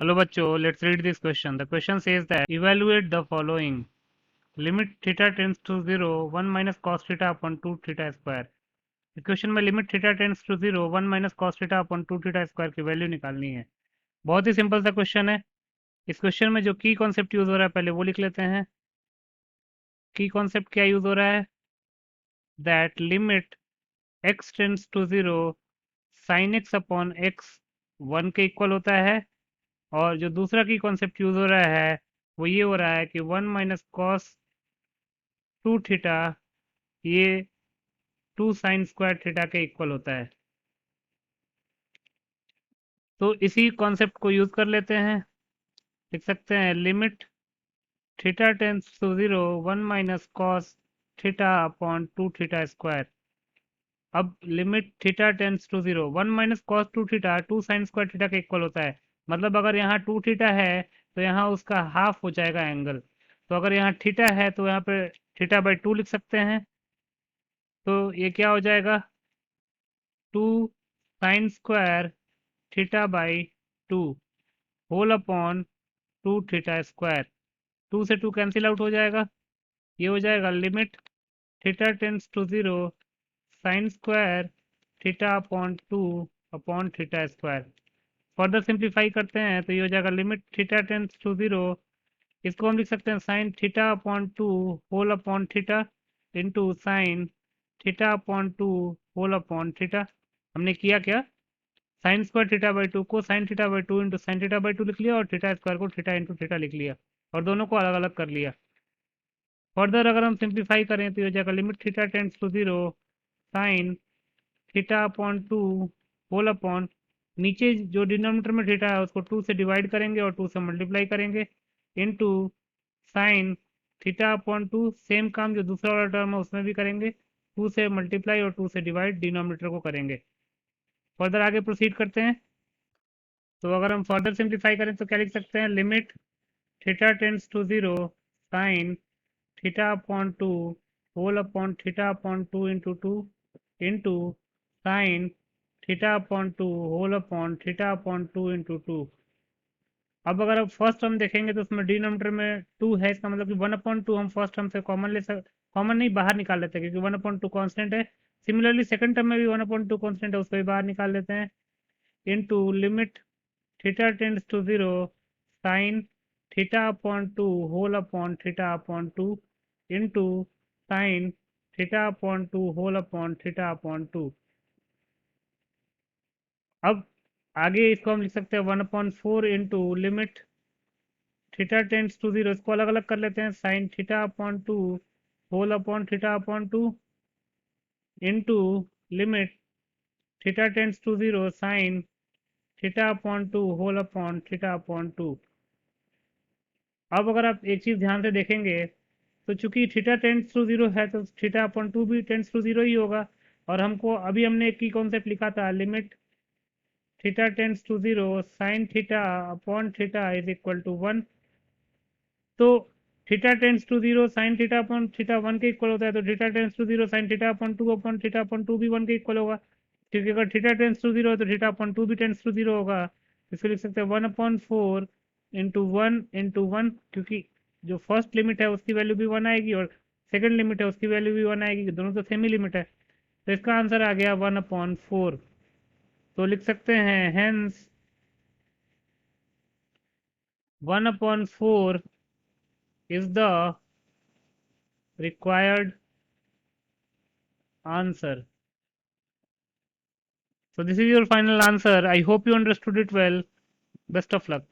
Hello बच्चों, let's read this question. The question says that evaluate the following. Limit theta tends to 0, 1 minus cos theta upon 2 theta square. इस question में limit theta tends to 0, 1 minus cos theta upon 2 theta square की value निकालनी है। बहुत ही simple सा question है। इस question में जो की कॉन्सेप्ट यूज हो रहा है पहले वो लिख लेते हैं। की कॉन्सेप्ट क्या यूज हो रहा है? That limit x tends to 0 sine x upon x 1 के इक्वल होता है। और जो दूसरा की कॉन्सेप्ट यूज हो रहा है वो ये हो रहा है कि 1 माइनस कॉस 2 थीटा ये 2 साइन स्क्वायर थीटा के इक्वल होता है। तो इसी कॉन्सेप्ट को यूज कर लेते हैं। लिख सकते हैं limit theta tends to 0, 1 minus cos theta upon 2 theta square. अब limit theta tends to 0, 1 minus cos 2 theta 2 sine square theta के इक्वल होता है। मतलब अगर यहाँ 2 थीटा है तो यहाँ उसका हाफ हो जाएगा एंगल। तो अगर यहाँ थीटा है तो यहाँ पे थीटा बाई 2 लिख सकते हैं। तो ये क्या हो जाएगा? 2 sine square theta by 2 whole upon 2 theta square. 2 से 2 कैंसिल आउट हो जाएगा। ये हो जाएगा limit theta tends to 0 sine square theta upon 2 upon theta square. Further simplify करते हैं तो ये हो जाएगा लिमिट थीटा टेंस टू 0। इसको हम लिख सकते हैं sine theta upon 2 whole upon theta into sine theta upon 2 whole upon theta. हमने किया क्या? साइन स्क्वायर थीटा बाई 2 को sine theta by 2 into sine theta by 2 लिख लिया और थीटा स्क्वायर को थीटा इंटू थीटा लिख लिया और दोनों को अलग अलग कर लिया। फर्दर अगर हम सिंप्लीफाई करें तो ये हो जाएगा limit theta tends to 0 sine theta upon 2 whole upon नीचे जो डिनोमिनेटर में थीटा है उसको 2 से डिवाइड करेंगे और 2 से मल्टीप्लाई करेंगे into sine theta upon 2। Same काम जो दूसरा वाला टर्म है उसमें भी करेंगे। 2 से मल्टीप्लाई और 2 से डिवाइड डिनोमिनेटर को करेंगे। फर्दर आगे प्रोसीड करते हैं। तो अगर हम फर्दर सिंप्लीफाई करें तो क्या लिख सकते हैं? Limit theta tends to 0 sine theta upon 2 whole upon theta upon 2 into sine theta upon 2 whole upon theta upon 2 into 2। अब अगर आप फर्स्ट टर्म देखेंगे तो उसमें डिनोमिनेटर में 2 है, इसका मतलब कि 1/2 हम फर्स्ट टर्म से कॉमन ले सकते, कॉमन नहीं बाहर निकाल लेते हैं क्योंकि 1/2 कांस्टेंट है। सिमिलरली सेकंड टर्म में भी 1/2 कांस्टेंट है, उसको भी बाहर निकाल लेते हैं। Into limit theta tends to 0 sine theta upon 2 whole upon theta upon 2 into sine theta upon 2 whole upon theta upon 2। अब आगे इसको हम लिख सकते हैं 1/4 into limit theta tends to 0। इसको अलग अलग कर लेते हैं। Sine theta upon 2 whole upon theta upon 2 into limit theta tends to 0 sine theta upon 2 whole upon theta upon 2। अब अगर आप एक चीज़ ध्यान से देखेंगे तो चूंकि थीटा टेंड्स टू 0 है तो थीटा अपॉन 2 भी टेंड्स टू 0 ही होगा। और हमको अभी हमने एक की कॉन्सेप्ट लिखा था limit theta tends to 0 sine theta upon theta is equal to 1। तो theta tends to 0 sine theta upon theta 1 के इक्वल होता है, तो theta tends to 0 sine theta upon theta upon 2 भी 1 के इक्वल होगा। क्योंकि अगर थीटा टेंड्स टू 0 है तो थीटा अपॉन 2 भी टेंड्स टू 0 होगा। इसको लिख सकते हैं 1/4 इंटू 1 क्योंकि जो फर्स्ट लिमिट है उसकी वैल्यू भी 1 आएगी और सेकंड लिमिट है उसकी वैल्यू भी 1 आएगी, दोनों तो सेम ही लिमिट है। तो इसका आंसर आ गया 1/4। तो लिख सकते हैं hence 1/4 is the required answer. So this is your final answer. I hope you understood it well. Best of luck.